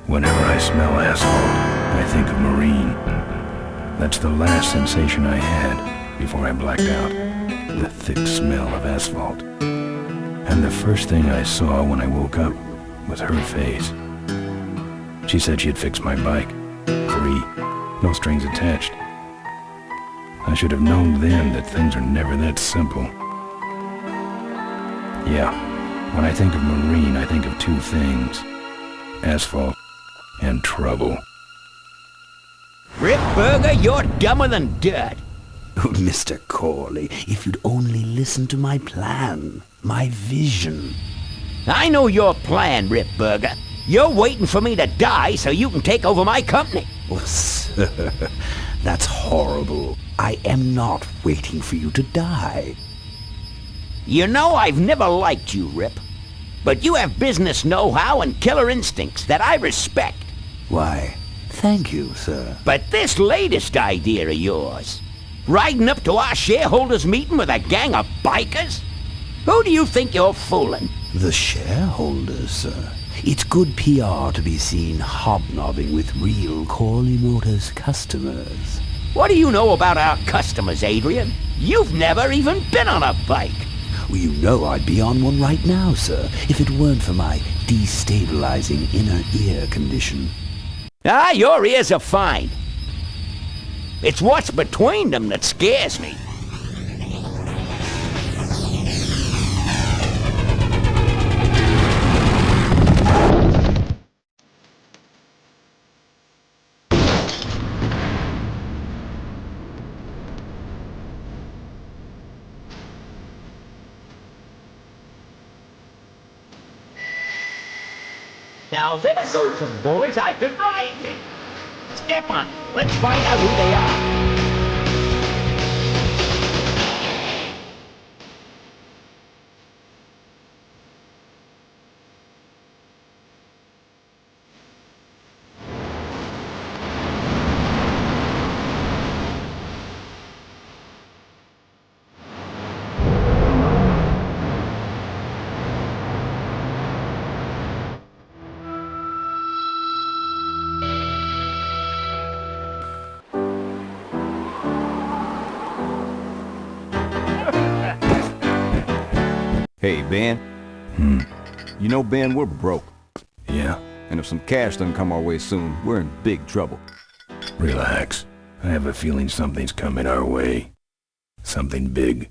Whenever I smell asphalt, I think of Marine. That's the last sensation I had before I blacked out. The thick smell of asphalt. And the first thing I saw when I woke up was her face. She said she'd fix my bike. Free. No strings attached. I should have known then that things are never that simple. Yeah, when I think of Marine, I think of two things. Asphalt and trouble. Rip Burger, you're dumber than dirt. Oh, Mr. Corley, if you'd only listen to my plan, my vision. I know your plan, Rip Burger. You're waiting for me to die so you can take over my company. Oh, sir, that's horrible. I am not waiting for you to die. You know I've never liked you, Rip. But you have business know-how and killer instincts that I respect. Why, thank you, sir. But this latest idea of yours, riding up to our shareholders' meeting with a gang of bikers? Who do you think you're fooling? The shareholders, sir. It's good PR to be seen hobnobbing with real Corley Motors customers. What do you know about our customers, Adrian? You've never even been on a bike. Well, you know I'd be on one right now, sir, if it weren't for my destabilizing inner ear condition. Ah, your ears are fine. It's what's between them that scares me. Now there's some boys I've been riding. Step on, let's find out who they are. Hey, Ben. You know, Ben, we're broke. Yeah? And if some cash doesn't come our way soon, we're in big trouble. Relax. I have a feeling something's coming our way. Something big.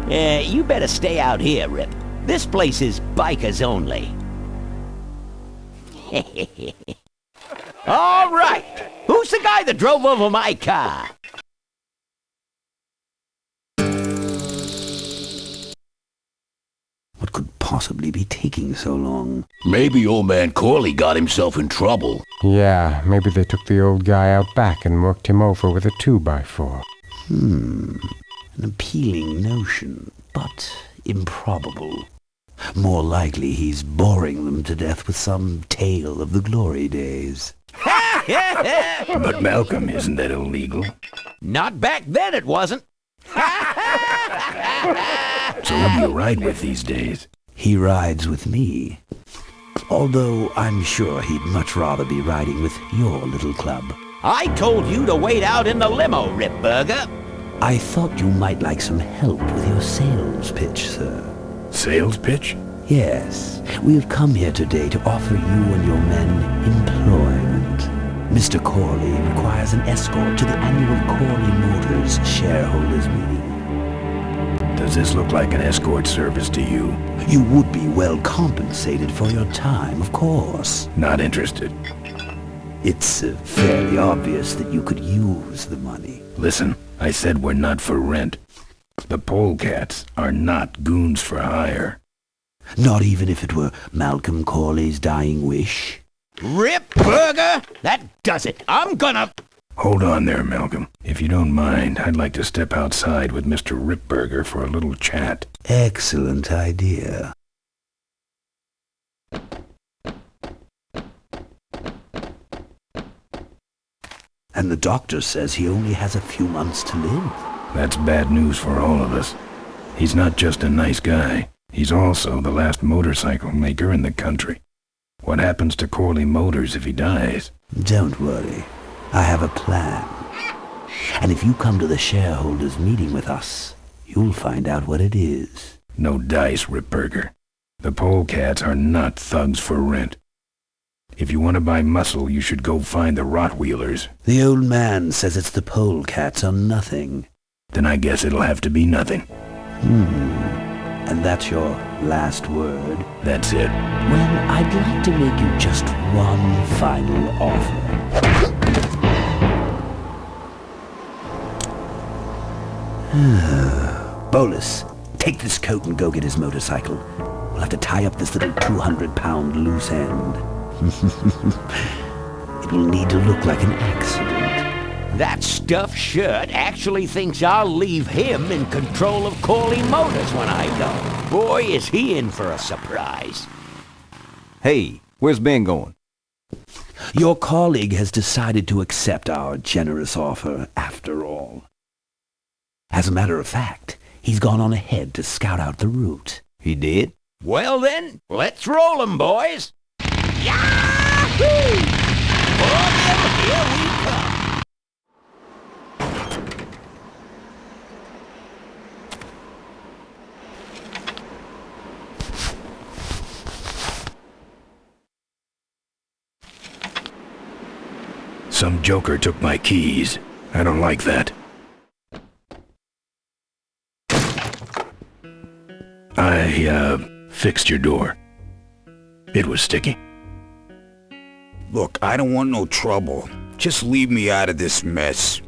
You better stay out here, Rip. This place is bikers only. All right. Who's the guy that drove over my car? What could possibly be taking so long? Maybe old man Corley got himself in trouble. Yeah, maybe they took the old guy out back and worked him over with a 2x4. An appealing notion, but improbable. More likely he's boring them to death with some tale of the glory days. But Malcolm, isn't that illegal? Not back then it wasn't. So who do you ride with these days? He rides with me. Although I'm sure he'd much rather be riding with your little club. I told you to wait out in the limo, Rip Burger. I thought you might like some help with your sales pitch, sir. Sales pitch? Yes, we have come here today to offer you and your men employment. Mr. Corley requires an escort to the annual Corley Motors shareholders meeting. Does this look like an escort service to you? You would be well compensated for your time, of course. Not interested. It's fairly obvious that you could use the money. Listen, I said we're not for rent. The Polecats are not goons for hire. Not even if it were Malcolm Corley's dying wish. Rip Burger, that does it. I'm gonna... Hold on there, Malcolm. If you don't mind, I'd like to step outside with Mr. Ripburger for a little chat. Excellent idea. And the doctor says he only has a few months to live. That's bad news for all of us. He's not just a nice guy. He's also the last motorcycle maker in the country. What happens to Corley Motors if he dies? Don't worry. I have a plan. And if you come to the shareholders' meeting with us, you'll find out what it is. No dice, Ripburger. The Polecats are not thugs for rent. If you want to buy muscle, you should go find the Rotwheelers. The old man says it's the Polecats or nothing. Then I guess it'll have to be nothing. And that's your last word? That's it. Well, I'd like to make you just one final offer. Bolus, take this coat and go get his motorcycle. We'll have to tie up this little 200-pound loose end. It will need to look like an accident. That stuffed shirt actually thinks I'll leave him in control of Corley Motors when I go. Boy, is he in for a surprise. Hey, where's Ben going? Your colleague has decided to accept our generous offer after all. As a matter of fact, he's gone on ahead to scout out the route. He did? Well then, let's roll 'em, boys. Yahoo! For them, here we come. Some joker took my keys. I don't like that. I fixed your door. It was sticky. Look, I don't want no trouble. Just leave me out of this mess.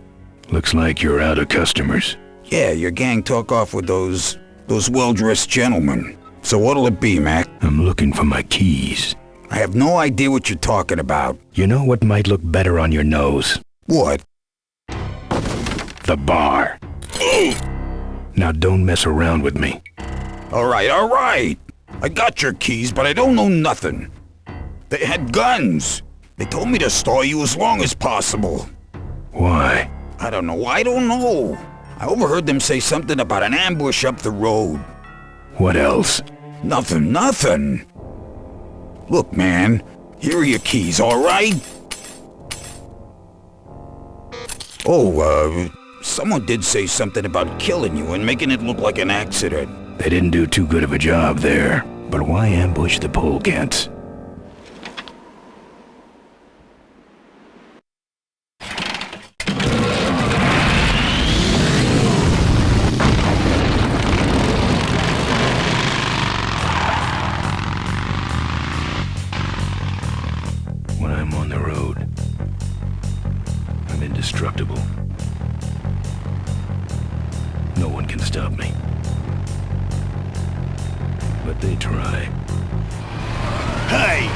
Looks like you're out of customers. Yeah, your gang took off with those well-dressed gentlemen. So what'll it be, Mac? I'm looking for my keys. I have no idea what you're talking about. You know what might look better on your nose? What? The bar. Now don't mess around with me. All right. I got your keys, but I don't know nothing. They had guns. They told me to stall you as long as possible. Why? I don't know. I overheard them say something about an ambush up the road. What else? Nothing. Look, man, here are your keys, all right? Oh, someone did say something about killing you and making it look like an accident. They didn't do too good of a job there. But why ambush the Polecats? When I'm on the road, I'm indestructible. No one can stop me. But they try. Hey!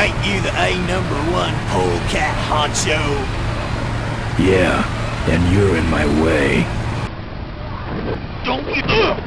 Ain't you the A#1 polecat honcho? Yeah, and you're in my way. Don't get up!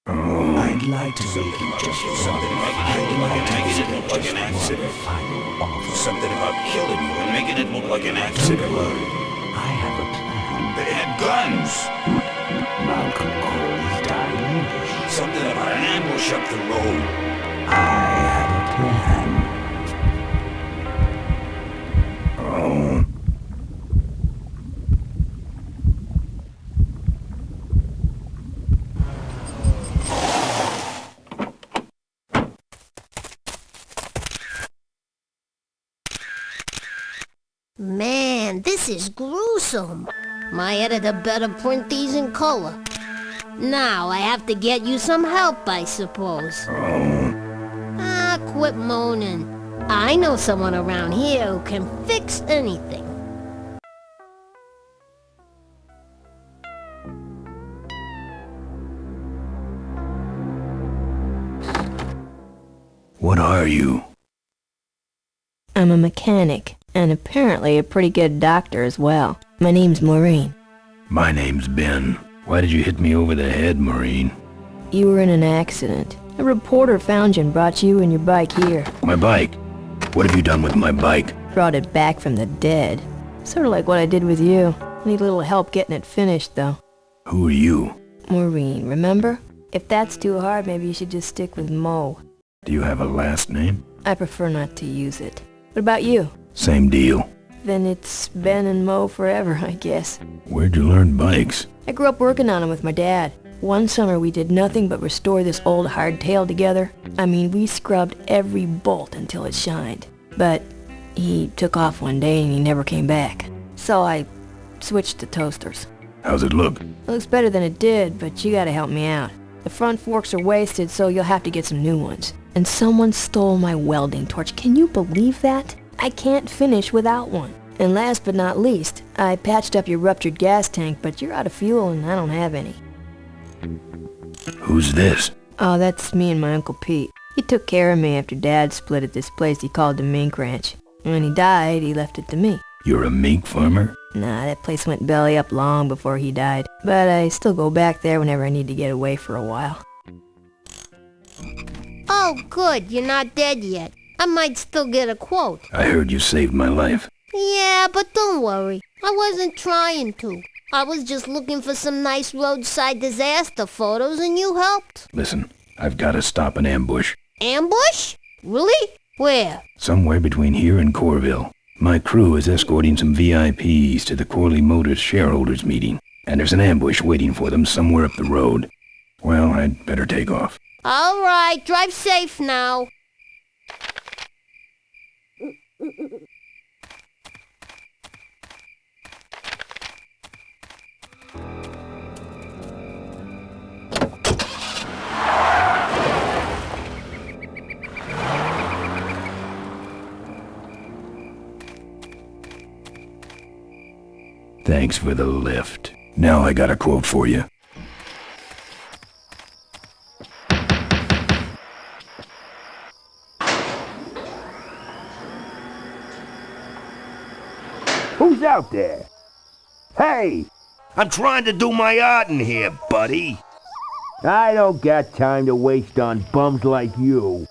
I'd like to make you just Something about killing you and making it look like an accident. final offer. Something about killing you and making it look like an accident. I have a plan. They had guns. Malcolm Corley's dying. Something about an ambush up the road. I have a plan. Oh. Man, this is gruesome. My editor better print these in color. Now I have to get you some help, I suppose. Quit moaning. I know someone around here who can fix anything. What are you? I'm a mechanic, and apparently a pretty good doctor as well. My name's Maureen. My name's Ben. Why did you hit me over the head, Maureen? You were in an accident. A reporter found you and brought you and your bike here. My bike? What have you done with my bike? Brought it back from the dead. Sort of like what I did with you. Need a little help getting it finished, though. Who are you? Maureen, remember? If that's too hard, maybe you should just stick with Mo. Do you have a last name? I prefer not to use it. What about you? Same deal. Then it's Ben and Mo forever, I guess. Where'd you learn bikes? I grew up working on them with my dad. One summer we did nothing but restore this old hardtail together. I mean, we scrubbed every bolt until it shined. But he took off one day and he never came back. So I switched to toasters. How's it look? It looks better than it did, but you gotta help me out. The front forks are wasted, so you'll have to get some new ones. And someone stole my welding torch. Can you believe that? I can't finish without one. And last but not least, I patched up your ruptured gas tank, but you're out of fuel and I don't have any. Who's this? Oh, that's me and my Uncle Pete. He took care of me after Dad split at this place he called the Mink Ranch. When he died, he left it to me. You're a mink farmer? Nah, that place went belly up long before he died. But I still go back there whenever I need to get away for a while. Oh, good, you're not dead yet. I might still get a quote. I heard you saved my life. Yeah, but don't worry. I wasn't trying to. I was just looking for some nice roadside disaster photos and you helped. Listen, I've got to stop an ambush. Ambush? Really? Where? Somewhere between here and Corville. My crew is escorting some VIPs to the Corley Motors shareholders meeting, and there's an ambush waiting for them somewhere up the road. Well, I'd better take off. All right, drive safe now. Thanks for the lift. Now I got a quote for you. Who's out there? Hey! I'm trying to do my art in here, buddy. I don't got time to waste on bums like you.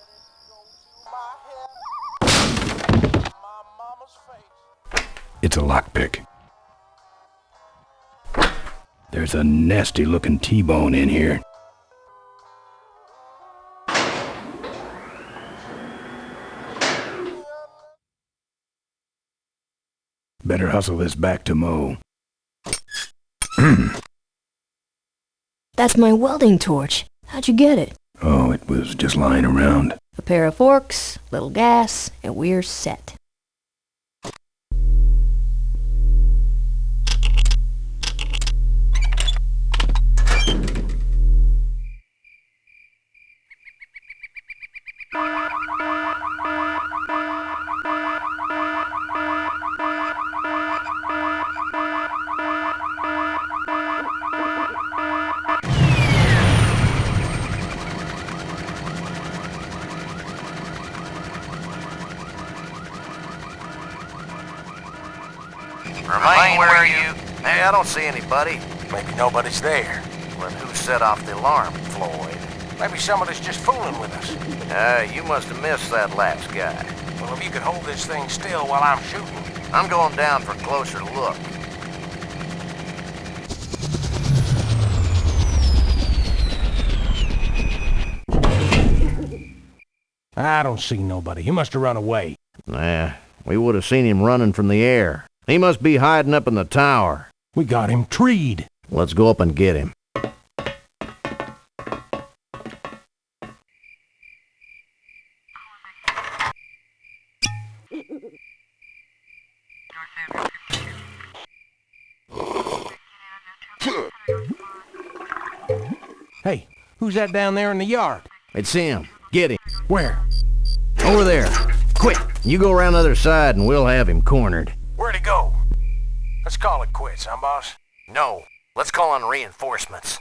It's a lockpick. There's a nasty-looking T-bone in here. Better hustle this back to Mo. That's my welding torch. How'd you get it? Oh, it was just lying around. A pair of forks, little gas, and we're set. Remain where you... Hey, I don't see anybody. Maybe nobody's there. Well, who set off the alarm, Floyd? Maybe somebody's just fooling with us. You must have missed that last guy. Well, if you could hold this thing still while I'm shooting. I'm going down for a closer look. I don't see nobody. He must have run away. Nah, we would have seen him running from the air. He must be hiding up in the tower. We got him treed. Let's go up and get him. Hey, who's that down there in the yard? It's him. Get him. Where? Over there. Quick, you go around the other side and we'll have him cornered. Where'd he go? Let's call it quits, huh, boss? No, let's call on reinforcements.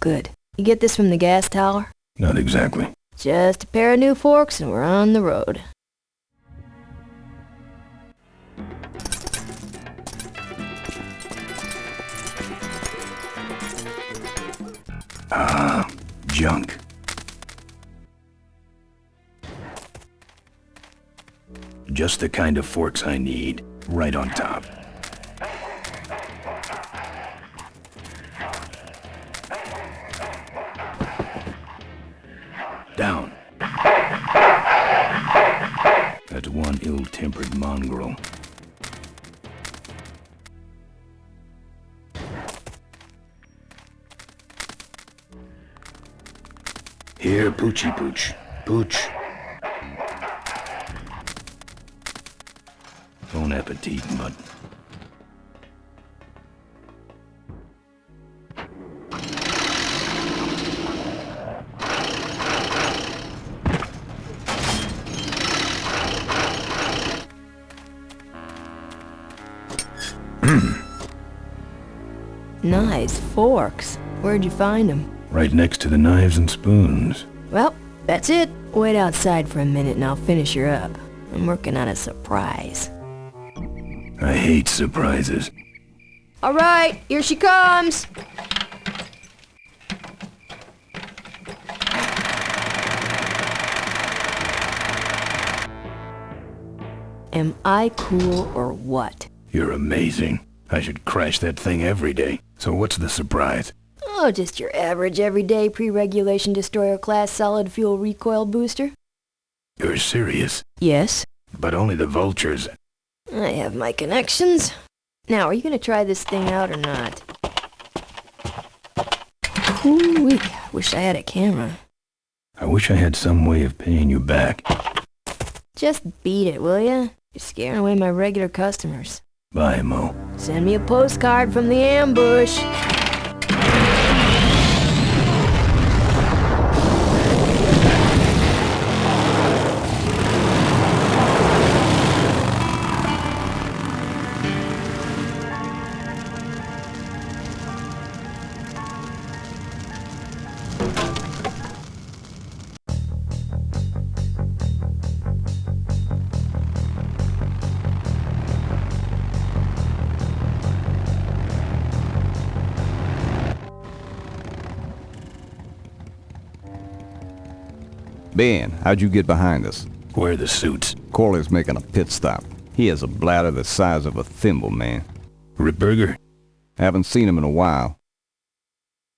good. You get this from the gas tower? Not exactly. Just a pair of new forks and we're on the road. Ah, junk. Just the kind of forks I need, right on top. Down. That's one ill-tempered mongrel. Here, Poochie Pooch. Pooch. Bon appetit, bud. Nice forks. Where'd you find them? Right next to the knives and spoons. Well, that's it. Wait outside for a minute and I'll finish her up. I'm working on a surprise. I hate surprises. All right, here she comes. Am I cool or what? You're amazing. I should crash that thing every day. So what's the surprise? Oh, just your average everyday pre-regulation destroyer class solid fuel recoil booster. You're serious? Yes. But only the vultures. I have my connections. Now, are you gonna try this thing out or not? Ooh-wee, wish I had a camera. I wish I had some way of paying you back. Just beat it, will ya? You're scaring away my regular customers. Bye, Mo. Send me a postcard from the ambush. Ben, how'd you get behind us? Where are the suits? Corley's making a pit stop. He has a bladder the size of a thimble, man. Ripburger? Haven't seen him in a while.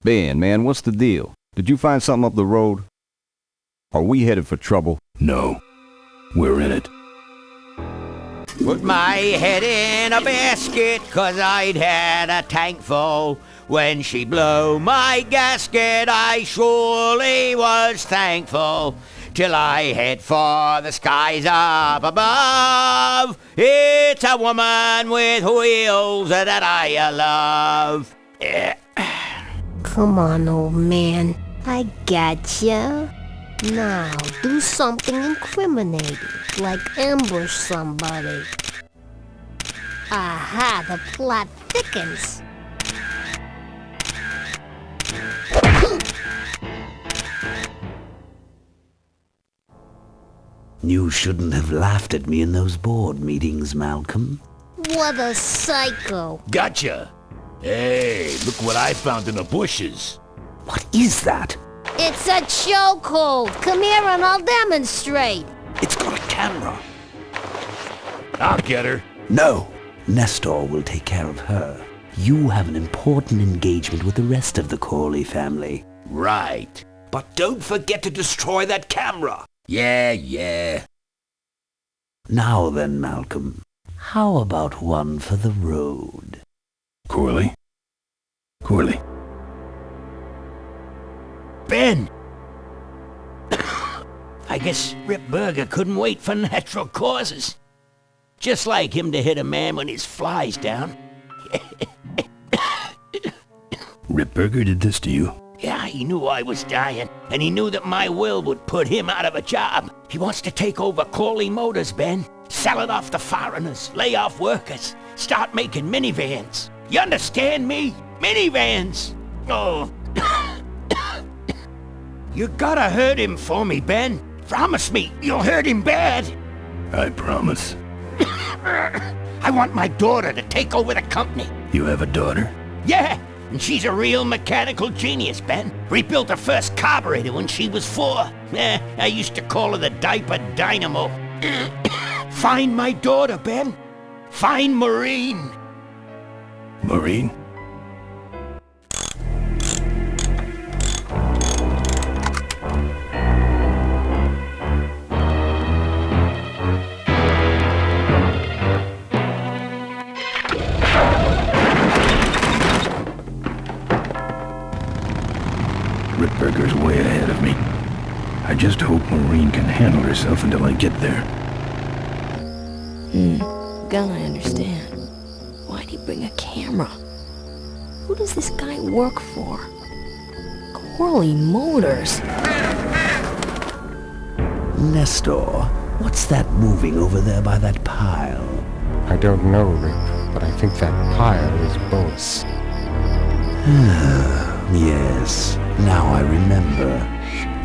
Ben, man, what's the deal? Did you find something up the road? Are we headed for trouble? No. We're in it. Put my head in a basket, 'cause I'd had a tank full. When she blew my gasket, I surely was thankful. Till I head for the skies up above. It's a woman with wheels that I love. Come on, old man. I gotcha. Now, do something incriminating, like ambush somebody. Aha, the plot thickens. You shouldn't have laughed at me in those board meetings, Malcolm. What a psycho. Gotcha. Hey, look what I found in the bushes. What is that? It's a chokehold. Come here and I'll demonstrate. It's got a camera. I'll get her. No. Nestor will take care of her. You have an important engagement with the rest of the Corley family. Right. But don't forget to destroy that camera. Yeah. Now then, Malcolm, how about one for the road? Corley? Corley. Ben! I guess Rip Burger couldn't wait for natural causes. Just like him to hit a man when his fly's down. Ripburger did this to you? Yeah, he knew I was dying, and he knew that my will would put him out of a job. He wants to take over Corley Motors, Ben. Sell it off to foreigners, lay off workers, start making minivans. You understand me? Minivans! Oh, You gotta hurt him for me, Ben. Promise me you'll hurt him bad. I promise. I want my daughter to take over the company. You have a daughter? Yeah, and she's a real mechanical genius, Ben. Rebuilt her first carburetor when she was 4. I used to call her the diaper dynamo. Find my daughter, Ben. Find Maureen. Maureen? Ripburger's way ahead of me. I just hope Maureen can handle herself until I get there. Gonna understand. Why'd he bring a camera? Who does this guy work for? Corley Motors. Nestor, what's that moving over there by that pile? I don't know, Rip, but I think that pile is bolts. Yes, now I remember.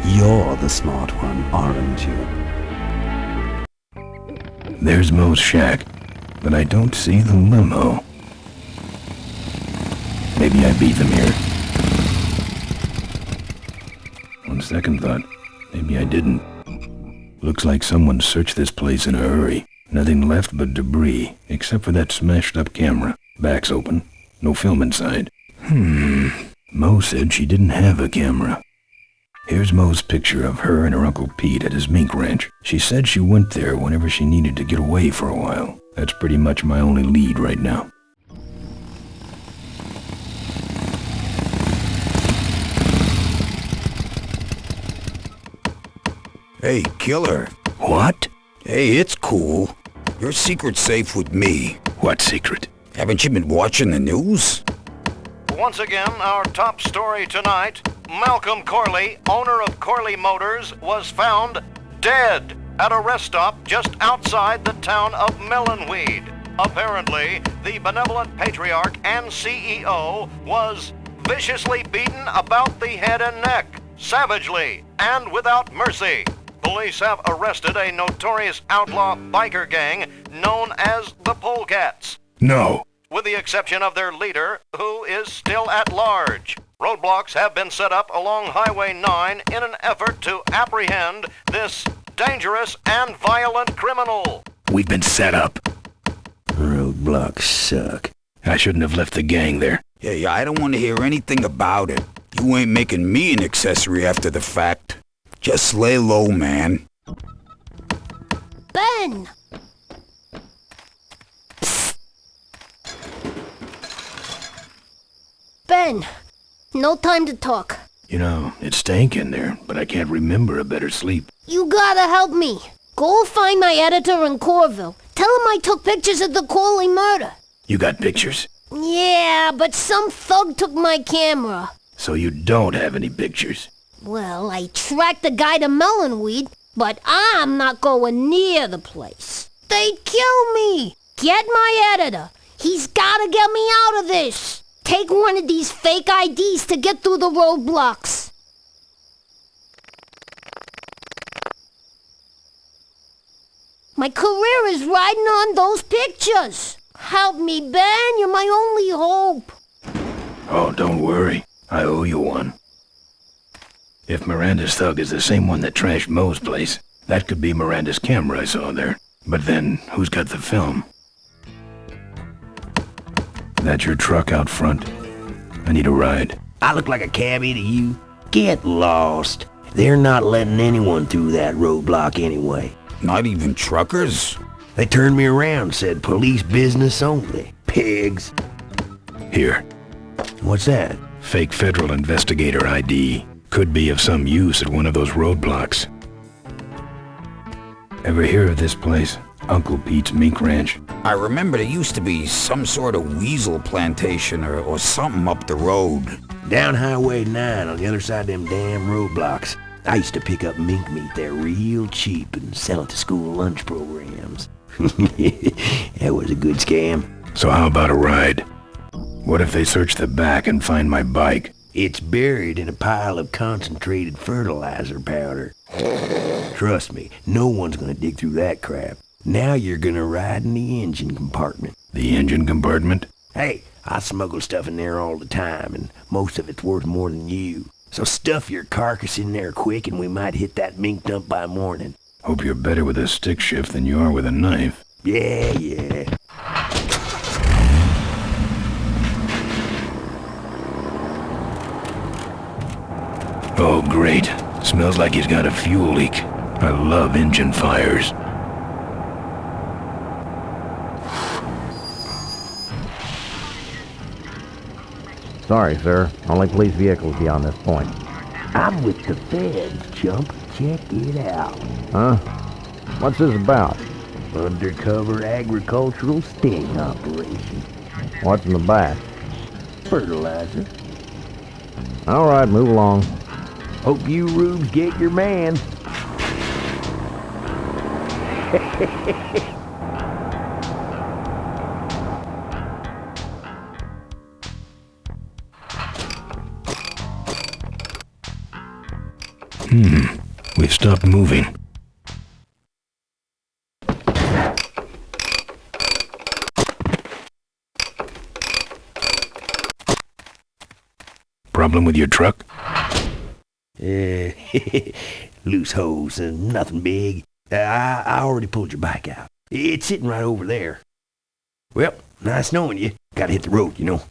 You're the smart one, aren't you? There's Mo's shack, but I don't see the limo. Maybe I beat them here. On second thought, maybe I didn't. Looks like someone searched this place in a hurry. Nothing left but debris, except for that smashed up camera. Back's open. No film inside. Mo said she didn't have a camera. Here's Mo's picture of her and her Uncle Pete at his mink ranch. She said she went there whenever she needed to get away for a while. That's pretty much my only lead right now. Hey, killer. What? Hey, it's cool. Your secret's safe with me. What secret? Haven't you been watching the news? Once again, our top story tonight, Malcolm Corley, owner of Corley Motors, was found dead at a rest stop just outside the town of Melonweed. Apparently, the benevolent patriarch and CEO was viciously beaten about the head and neck, savagely and without mercy. Police have arrested a notorious outlaw biker gang known as the Polecats. No. With the exception of their leader, who is still at large. Roadblocks have been set up along Highway 9 in an effort to apprehend this dangerous and violent criminal. We've been set up. Roadblocks suck. I shouldn't have left the gang there. Yeah, I don't want to hear anything about it. You ain't making me an accessory after the fact. Just lay low, man. Ben! Ben, no time to talk. You know, it stank in there, but I can't remember a better sleep. You gotta help me. Go find my editor in Corville. Tell him I took pictures of the Corley murder. You got pictures? Yeah, but some thug took my camera. So you don't have any pictures? Well, I tracked the guy to Melonweed, but I'm not going near the place. They'd kill me. Get my editor. He's gotta get me out of this. Take one of these fake IDs to get through the roadblocks. My career is riding on those pictures. Help me, Ben. You're my only hope. Oh, don't worry. I owe you one. If Miranda's thug is the same one that trashed Mo's place, that could be Miranda's camera I saw there. But then, who's got the film? That your truck out front? I need a ride. I look like a cabbie to you? Get lost. They're not letting anyone through that roadblock anyway. Not even truckers? They turned me around, said police business only. Pigs. Here. What's that? Fake federal investigator ID. Could be of some use at one of those roadblocks. Ever hear of this place? Uncle Pete's mink ranch? I remember there used to be some sort of weasel plantation or something up the road. Down Highway 9 on the other side of them damn roadblocks. I used to pick up mink meat there real cheap and sell it to school lunch programs. That was a good scam. So how about a ride? What if they search the back and find my bike? It's buried in a pile of concentrated fertilizer powder. Trust me, no one's gonna dig through that crap. Now you're gonna ride in the engine compartment. The engine compartment? Hey, I smuggle stuff in there all the time, and most of it's worth more than you. So stuff your carcass in there quick, and we might hit that mink dump by morning. Hope you're better with a stick shift than you are with a knife. Yeah. Oh, great. Smells like he's got a fuel leak. I love engine fires. Sorry, sir. Only police vehicles beyond this point. I'm with the feds, chump. Check it out. Huh? What's this about? Undercover agricultural sting operation. What's in the back? Fertilizer. All right, move along. Hope you rubes get your man. We stopped moving. Problem with your truck? Loose hose and nothing big. I already pulled your bike out. It's sitting right over there. Well, nice knowing you. Gotta hit the road, you know.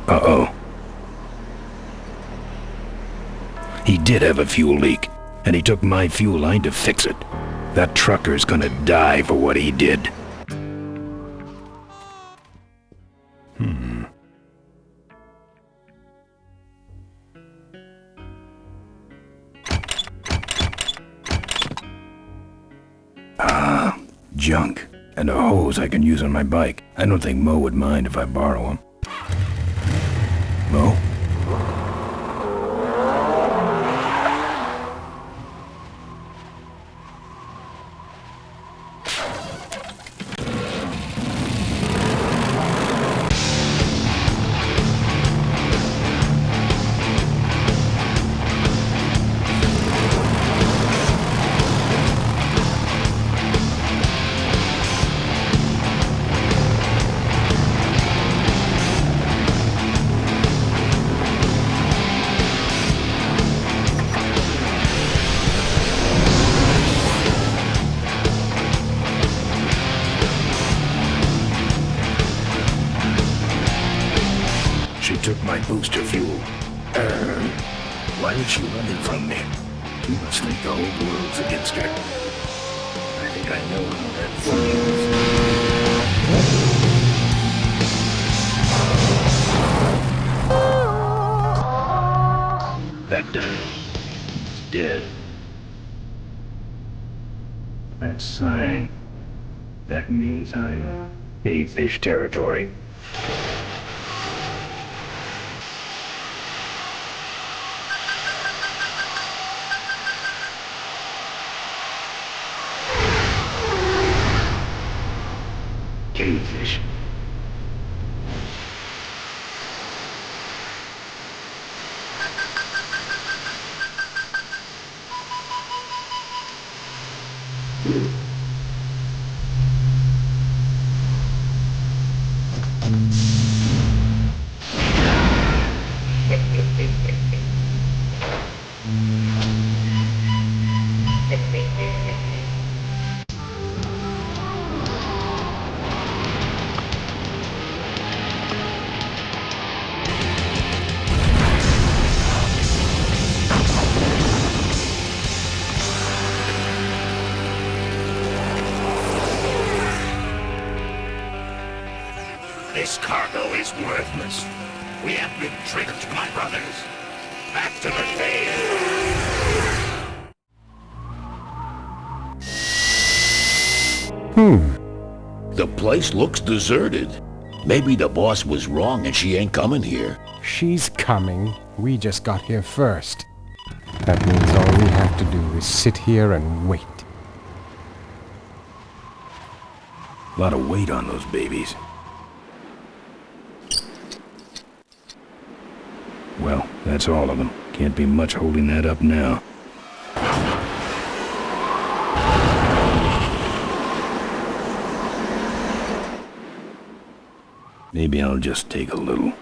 Uh-oh. He did have a fuel leak, and he took my fuel line to fix it. That trucker's gonna die for what he did. Junk. And a hose I can use on my bike. I don't think Mo would mind if I borrow him. Mo? She took my booster fuel. Why is she running from me? She must think the whole world's against her. I think I know how that feels. Vector is dead. That sign. That means I'm in fish territory. Cavefish. This cargo is worthless. We have been tricked, my brothers. Back to the cave. The place looks deserted. Maybe the boss was wrong and she ain't coming here. She's coming. We just got here first. That means all we have to do is sit here and wait. A lot of weight on those babies. Well, that's all of them. Can't be much holding that up now. Maybe I'll just take a little.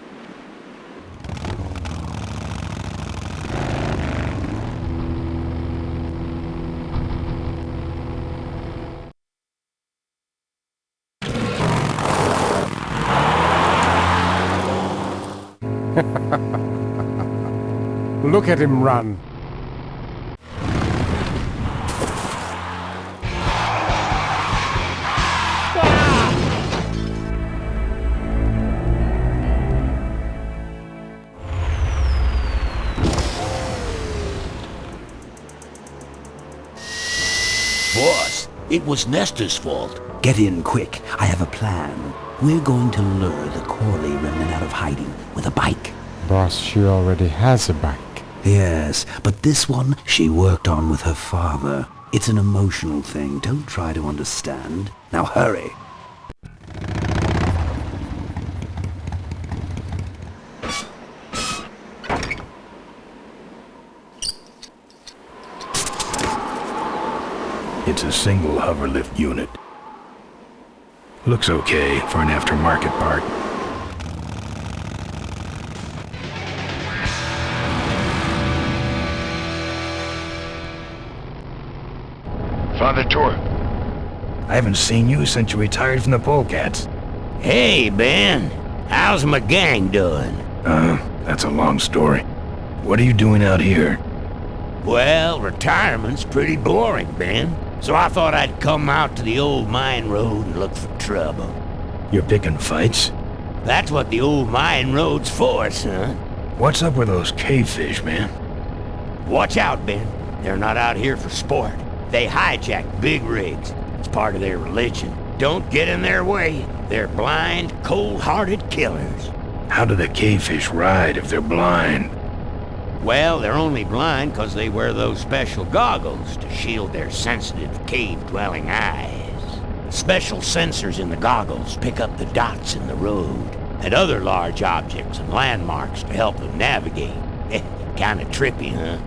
Look at him run. Boss, it was Nestor's fault. Get in quick. I have a plan. We're going to lure the Corley remnant out of hiding with a bike. Boss, she already has a bike. Yes, but this one she worked on with her father. It's an emotional thing. Don't try to understand. Now hurry. It's a single hoverlift unit. Looks okay for an aftermarket part. Father Tor. I haven't seen you since you retired from the Polecats. Hey, Ben. How's my gang doing? That's a long story. What are you doing out here? Well, retirement's pretty boring, Ben. So I thought I'd come out to the old mine road and look for trouble. You're picking fights? That's what the old mine road's for, son. What's up with those cavefish, man? Watch out, Ben. They're not out here for sport. They hijack big rigs. It's part of their religion. Don't get in their way. They're blind, cold-hearted killers. How do the cavefish ride if they're blind? Well, they're only blind because they wear those special goggles to shield their sensitive, cave-dwelling eyes. Special sensors in the goggles pick up the dots in the road and other large objects and landmarks to help them navigate. Kinda trippy, huh?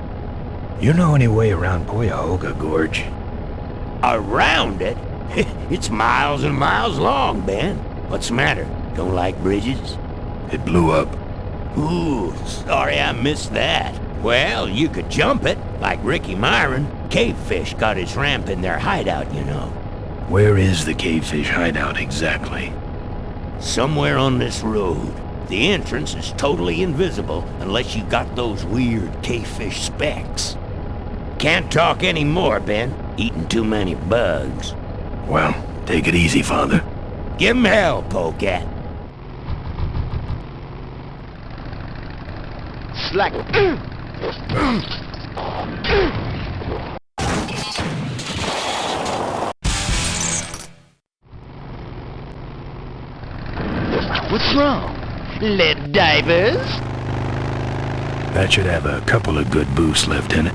You know any way around Cuyahoga Gorge? Around it? It's miles and miles long, Ben. What's the matter? Don't like bridges? It blew up. Ooh, sorry I missed that. Well, you could jump it, like Ricky Myron. Cavefish got his ramp in their hideout, you know. Where is the cavefish hideout exactly? Somewhere on this road. The entrance is totally invisible unless you got those weird cavefish specs. Can't talk anymore, Ben. Eating too many bugs. Well, take it easy, Father. Give him hell, Polecat. Slack. What's wrong? Lead divers? That should have a couple of good boosts left in it.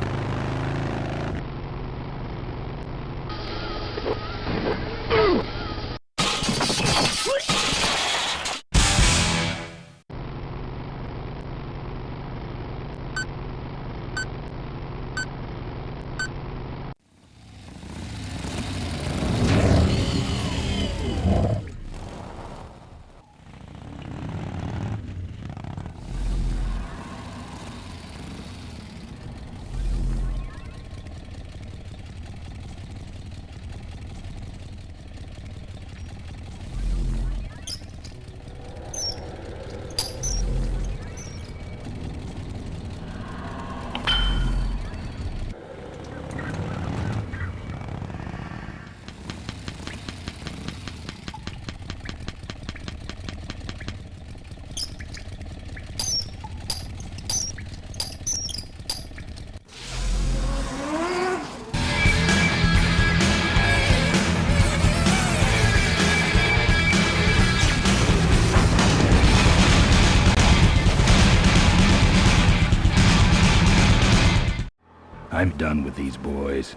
I'm done with these boys.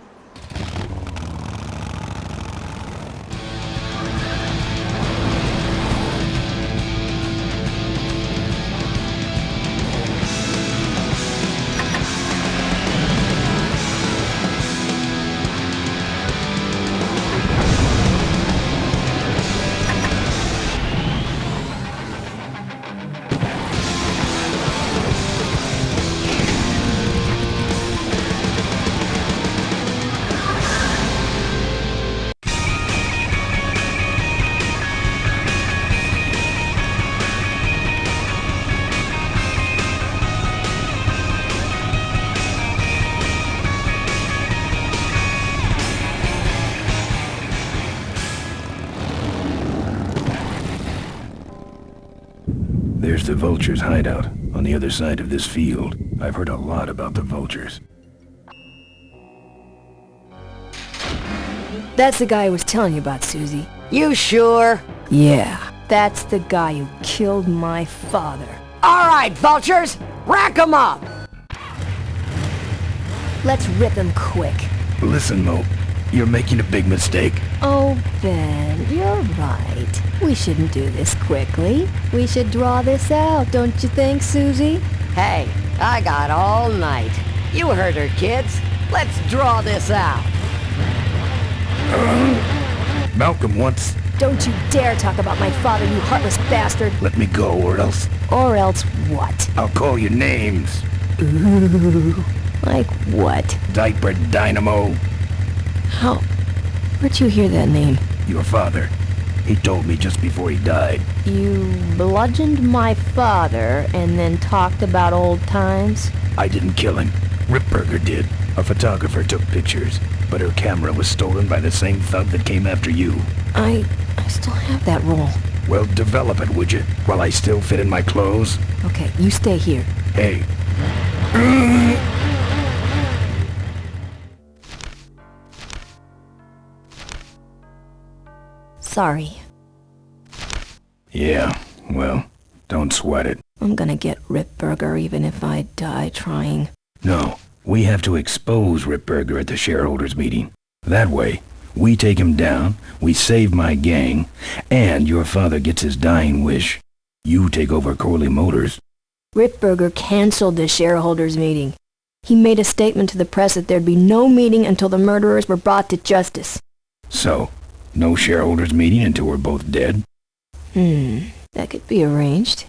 There's the Vulture's hideout on the other side of this field. I've heard a lot about the Vultures. That's the guy I was telling you about, Susie. You sure? Yeah, that's the guy who killed my father. All right, vultures, rack 'em up! Let's rip him quick. Listen, Mo, you're making a big mistake. Oh, Ben, you're right. We shouldn't do this quickly. We should draw this out, don't you think, Susie? Hey, I got all night. You heard her, kids. Let's draw this out. Malcolm once... Don't you dare talk about my father, you heartless bastard. Let me go, or else... Or else what? I'll call you names. Ooh, like what? Diaper Dynamo. How? Where'd you hear that name? Your father. He told me just before he died. You bludgeoned my father and then talked about old times? I didn't kill him. Ripburger did. A photographer took pictures, but her camera was stolen by the same thug that came after you. I still have that roll. Well, develop it, would you? While I still fit in my clothes? Okay, you stay here. Hey. Sorry. Yeah, well, don't sweat it. I'm gonna get Ripburger even if I die trying. No, we have to expose Ripburger at the shareholders meeting. That way, we take him down, we save my gang, and your father gets his dying wish. You take over Corley Motors. Ripburger canceled the shareholders meeting. He made a statement to the press that there'd be no meeting until the murderers were brought to justice. So, no shareholders meeting until we're both dead? That could be arranged.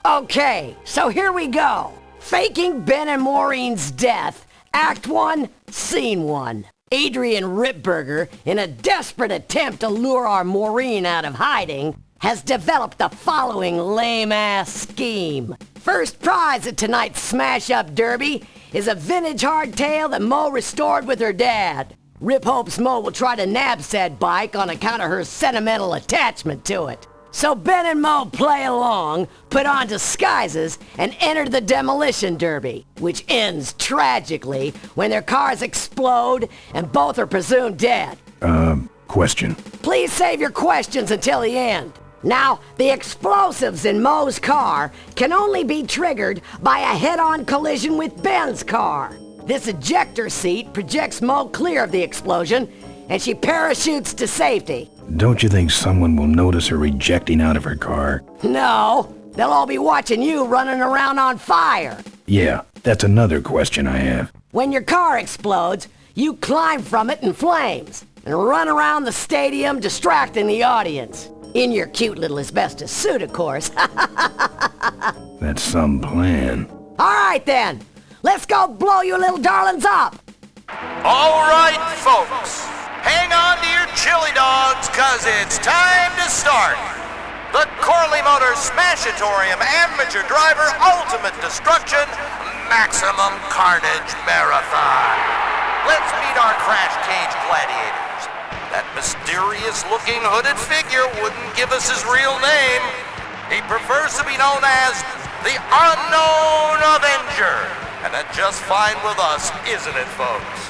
Okay, so here we go. Faking Ben and Maureen's death. Act 1, Scene 1. Adrian Ripburger, in a desperate attempt to lure our Maureen out of hiding, has developed the following lame-ass scheme. First prize at tonight's smash-up derby is a vintage hardtail that Mo restored with her dad. Rip hopes Mo will try to nab said bike on account of her sentimental attachment to it. So Ben and Mo play along, put on disguises, and enter the demolition derby, which ends tragically when their cars explode and both are presumed dead. Question. Please save your questions until the end. Now, the explosives in Mo's car can only be triggered by a head-on collision with Ben's car. This ejector seat projects Mo clear of the explosion, and she parachutes to safety. Don't you think someone will notice her ejecting out of her car? No, they'll all be watching you running around on fire. Yeah, that's another question I have. When your car explodes, you climb from it in flames and run around the stadium distracting the audience. In your cute little asbestos suit, of course. That's some plan. All right, then. Let's go blow you little darlings up. All right, folks. Hang on to your chili dogs, cause it's time to start. The Corley Motors Smashatorium Amateur Driver Ultimate Destruction Maximum Carnage Marathon. Let's meet our crash cage gladiators. That mysterious-looking hooded figure wouldn't give us his real name. He prefers to be known as the Unknown Avenger. And that's just fine with us, isn't it, folks?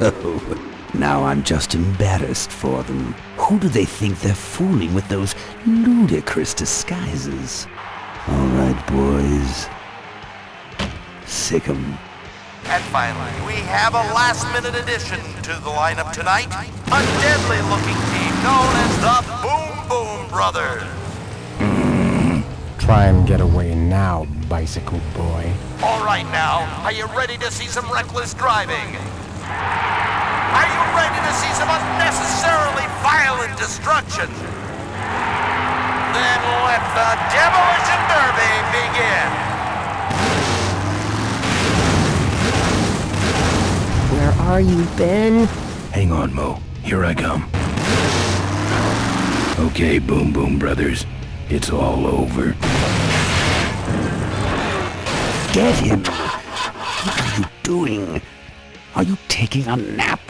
Oh, now I'm just embarrassed for them. Who do they think they're fooling with those ludicrous disguises? All right, boys. Sick 'em. And finally, we have a last-minute addition to the lineup tonight. A deadly-looking team known as the Boom Boom Brothers. Try and get away now, bicycle boy. All right now, are you ready to see some reckless driving? Are you ready to see some unnecessarily violent destruction? Then let the Demolition Derby begin. Where are you, Ben? Hang on, Mo. Here I come. Okay, Boom Boom Brothers. It's all over. Get him! What are you doing? Are you taking a nap?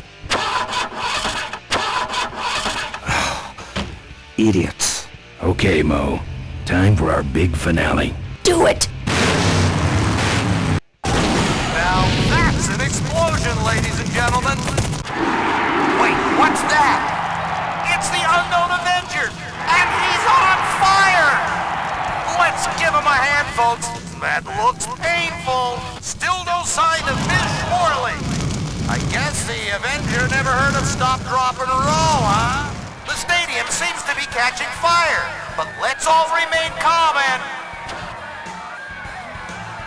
Idiots. Okay, Mo. Time for our big finale. Do it! Now that's an explosion, ladies and gentlemen. Wait, what's that? It's the Unknown Avenger, and he's on fire! Let's give him a hand, folks. That looks painful. Still no sign of Miss Morley. I guess the Avenger never heard of stop, drop, and roll, huh? The stadium seems to be catching fire, but let's all remain calm and...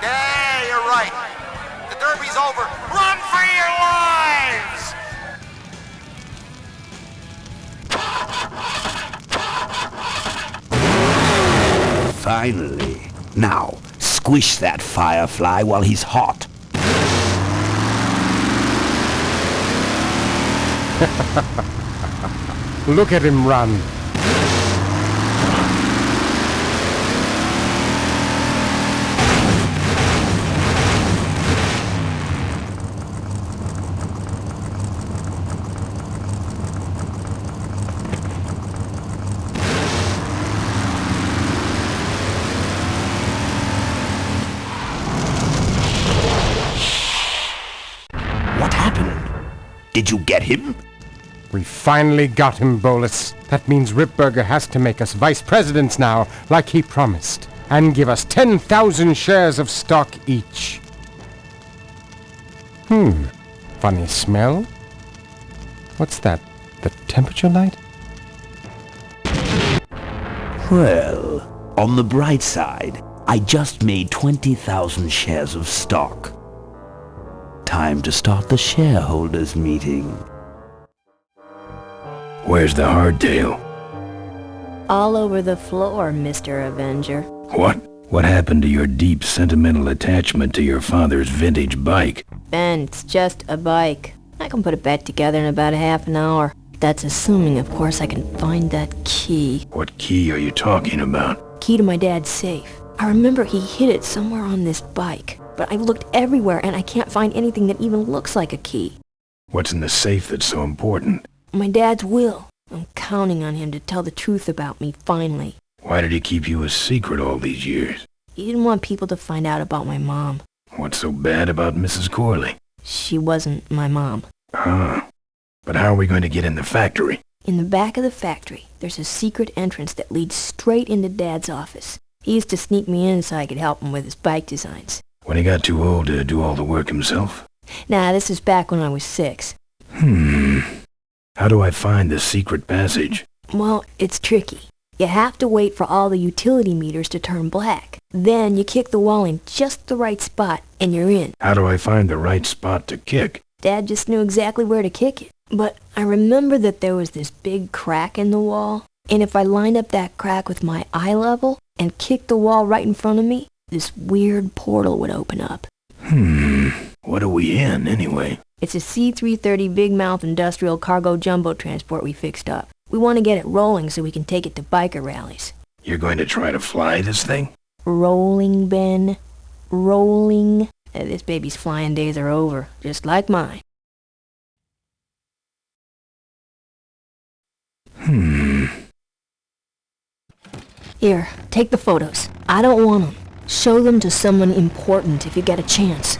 Yeah, you're right. The derby's over. Run for your lives! Finally. Now, squish that firefly while he's hot. Look at him run. What happened? Did you get him? We finally got him, Bolus. That means Ripburger has to make us vice presidents now, like he promised, and give us 10,000 shares of stock each. Funny smell? What's that? The temperature light? Well, on the bright side, I just made 20,000 shares of stock. Time to start the shareholders meeting. Where's the hardtail? All over the floor, Mr. Avenger. What? What happened to your deep sentimental attachment to your father's vintage bike? Ben, it's just a bike. I can put it back together in about a half an hour. That's assuming, of course, I can find that key. What key are you talking about? Key to my dad's safe. I remember he hid it somewhere on this bike, but I've looked everywhere and I can't find anything that even looks like a key. What's in the safe that's so important? My dad's will. I'm counting on him to tell the truth about me, finally. Why did he keep you a secret all these years? He didn't want people to find out about my mom. What's so bad about Mrs. Corley? She wasn't my mom. But how are we going to get in the factory? In the back of the factory, there's a secret entrance that leads straight into Dad's office. He used to sneak me in so I could help him with his bike designs. When he got too old to do all the work himself? Nah, this is back when I was 6. How do I find the secret passage? Well, it's tricky. You have to wait for all the utility meters to turn black. Then you kick the wall in just the right spot, and you're in. How do I find the right spot to kick? Dad just knew exactly where to kick it. But I remember that there was this big crack in the wall, and if I lined up that crack with my eye level and kicked the wall right in front of me, this weird portal would open up. What are we in, anyway? It's a C-330 big mouth industrial cargo jumbo transport we fixed up. We want to get it rolling so we can take it to biker rallies. You're going to try to fly this thing? Rolling, Ben. Rolling. This baby's flying days are over, just like mine. Here, take the photos. I don't want them. Show them to someone important if you get a chance.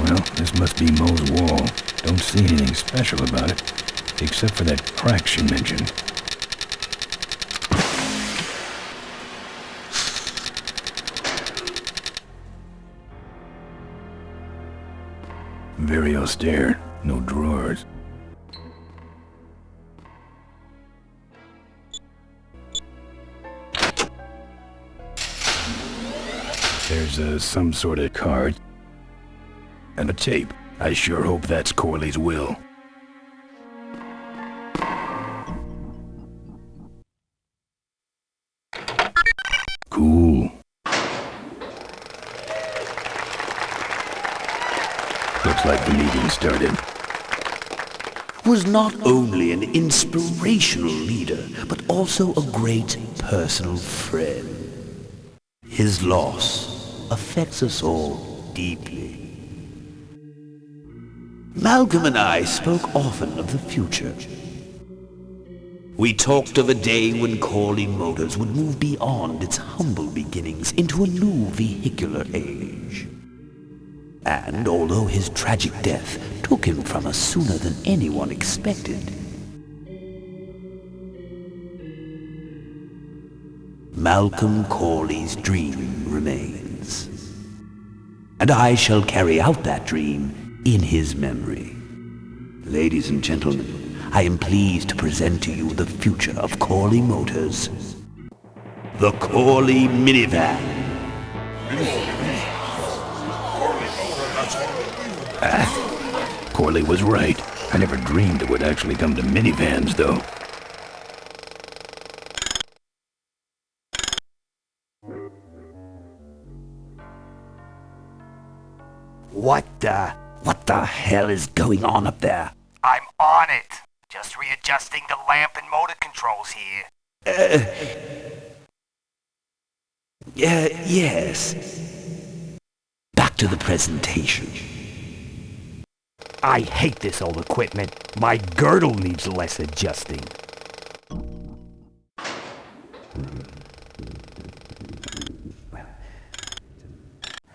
Well, this must be Mo's wall. Don't see anything special about it, except for that crack she mentioned. Very austere. No drawers. There's some sort of card. And a tape. I sure hope that's Corley's will. Cool. Looks like the meeting started. Was not only an inspirational leader, but also a great personal friend. His loss affects us all deeply. Malcolm and I spoke often of the future. We talked of a day when Corley Motors would move beyond its humble beginnings into a new vehicular age. And although his tragic death took him from us sooner than anyone expected, Malcolm Corley's dream remains. And I shall carry out that dream in his memory. Ladies and gentlemen, I am pleased to present to you the future of Corley Motors. The Corley Minivan. Corley was right. I never dreamed it would actually come to minivans, though. What the hell is going on up there? I'm on it. Just readjusting the lamp and motor controls here. Yes. Back to the presentation. I hate this old equipment. My girdle needs less adjusting.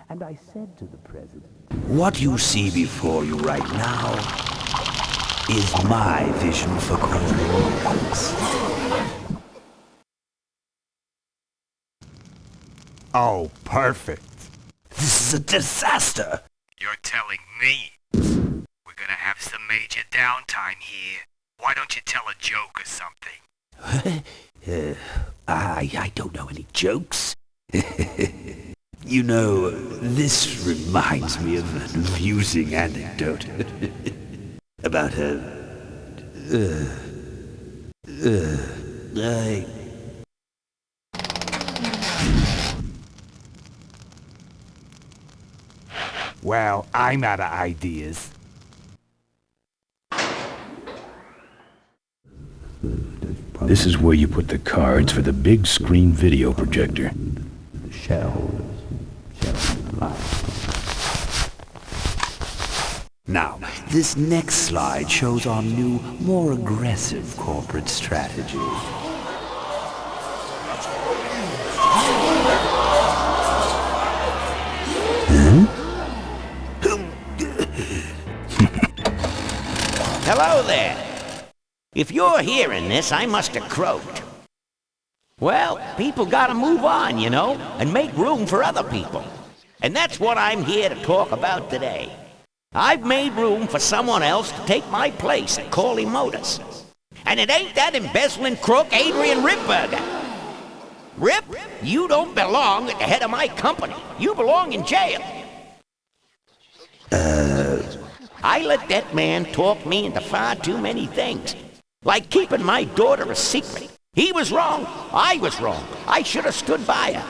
And I said to the president, what you see before you right now is my vision for Corley Motors. Oh, perfect. This is a disaster. You're telling me we're gonna have some major downtime here. Why don't you tell a joke or something? I don't know any jokes. You know, this reminds me of an amusing anecdote about Well, I'm out of ideas. This is where you put the cards for the big screen video projector. Now, this next slide shows our new, more aggressive corporate strategy. Hello there. If you're hearing this, I must have croaked. Well, people gotta move on, you know, and make room for other people. And that's what I'm here to talk about today. I've made room for someone else to take my place at Corley Motors. And it ain't that embezzling crook Adrian Ripburger. Rip, you don't belong at the head of my company. You belong in jail. I let that man talk me into far too many things. Like keeping my daughter a secret. He was wrong. I was wrong. I should have stood by her.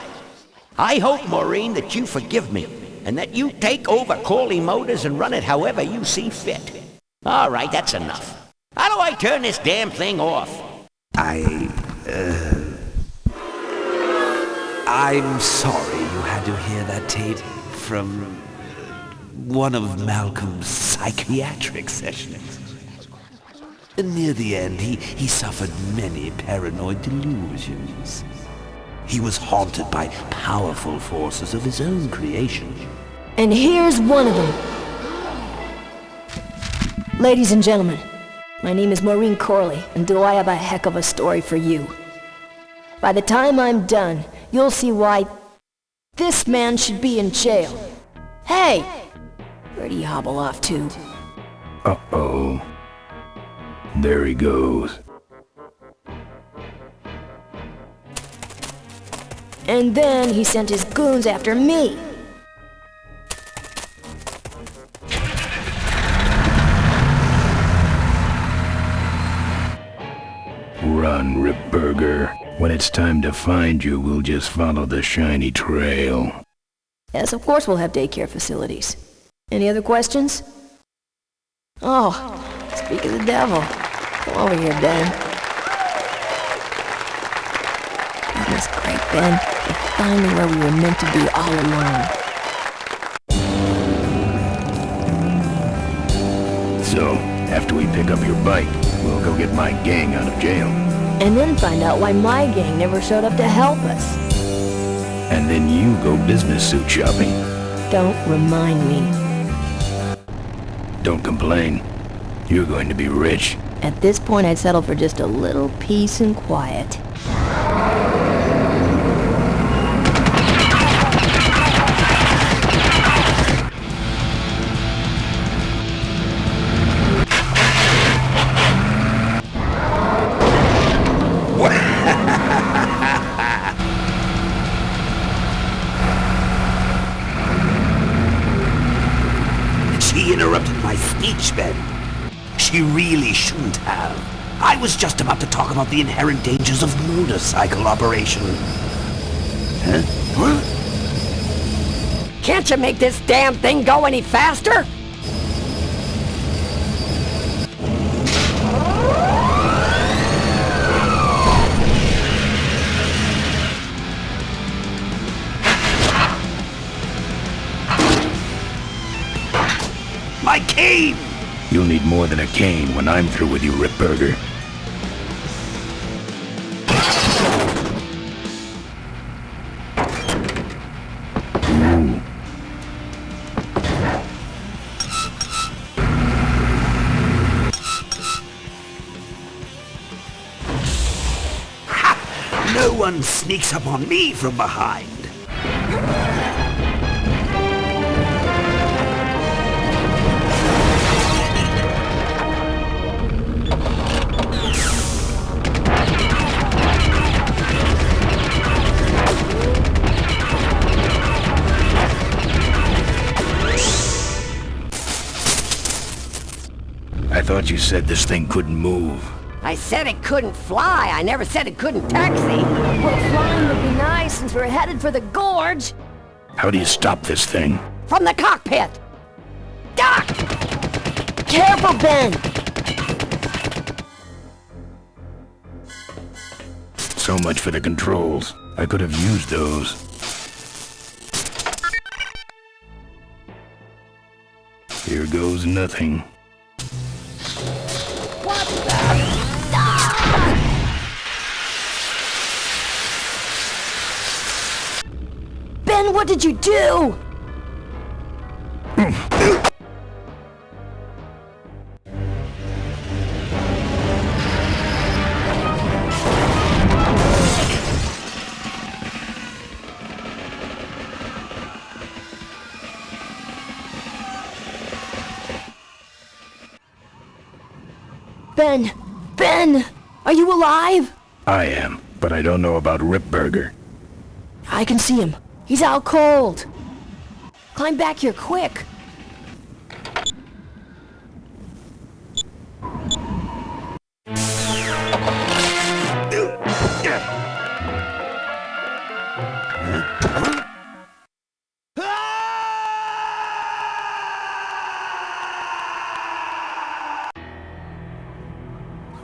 I hope, Maureen, that you forgive me, and that you take over Corley Motors and run it however you see fit. All right, that's enough. How do I turn this damn thing off? I'm sorry you had to hear that tape from one of Malcolm's psychiatric sessions. Near the end, he suffered many paranoid delusions. He was haunted by powerful forces of his own creation. And here's one of them. Ladies and gentlemen, my name is Maureen Corley, and do I have a heck of a story for you. By the time I'm done, you'll see why this man should be in jail. Hey! Where'd he hobble off to? Uh-oh. There he goes. And then he sent his goons after me. Run, Ripburger. When it's time to find you, we'll just follow the shiny trail. Yes, of course we'll have daycare facilities. Any other questions? Oh, speak of the devil. Come over here, Ben. Goodness great, Ben. We're finally where we were meant to be all along. So, after we pick up your bike, we'll go get my gang out of jail. And then find out why my gang never showed up to help us. And then you go business suit shopping. Don't remind me. Don't complain. You're going to be rich. At this point, I'd settle for just a little peace and quiet. She interrupted my speech, Ben. She really shouldn't have. I was just about to talk about the inherent dangers of motorcycle operation. Huh? What? Can't you make this damn thing go any faster? My cane! You'll need more than a cane when I'm through with you, Ripburger. Ooh. Ha! No one sneaks up on me from behind. I thought you said this thing couldn't move. I said it couldn't fly. I never said it couldn't taxi. Well, flying would be nice since we're headed for the gorge. How do you stop this thing? From the cockpit. Duck! Careful, Ben! So much for the controls. I could have used those. Here goes nothing. What the? Ben, what did you do? Ben! Ben! Are you alive? I am, but I don't know about Ripburger. I can see him. He's out cold. Climb back here, quick.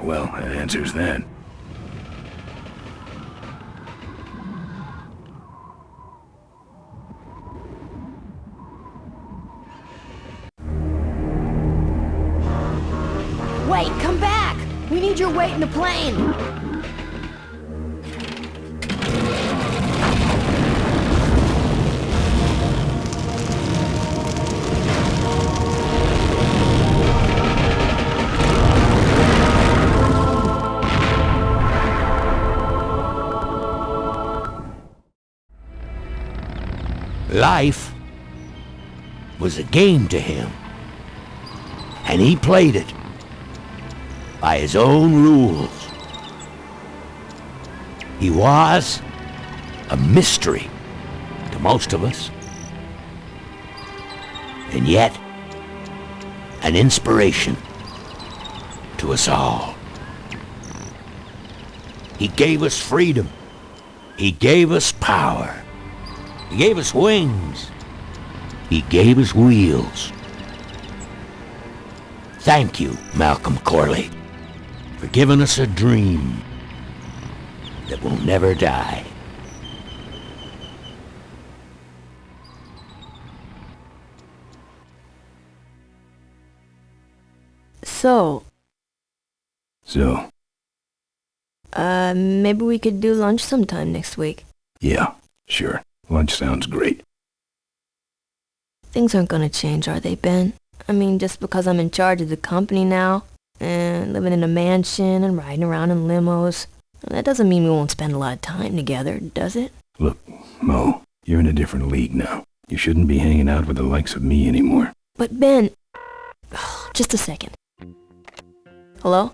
Well, that answers that. Wait, come back! We need your weight in the plane! Life was a game to him, and he played it by his own rules. He was a mystery to most of us, and yet an inspiration to us all. He gave us freedom. He gave us power. He gave us wings. He gave us wheels. Thank you, Malcolm Corley, for giving us a dream that will never die. So, maybe we could do lunch sometime next week. Yeah, sure. Lunch sounds great. Things aren't gonna change, are they, Ben? I mean, just because I'm in charge of the company now, and living in a mansion and riding around in limos, that doesn't mean we won't spend a lot of time together, does it? Look, Mo, you're in a different league now. You shouldn't be hanging out with the likes of me anymore. But Ben... just a second. Hello?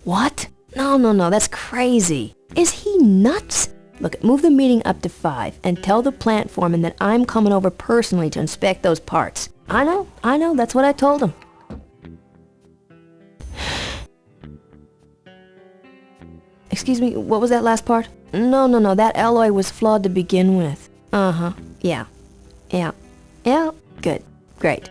What? No, that's crazy. Is he nuts? Look, move the meeting up to 5 and tell the plant foreman that I'm coming over personally to inspect those parts. I know, that's what I told him. Excuse me, what was that last part? No, that alloy was flawed to begin with. Yeah, good, great.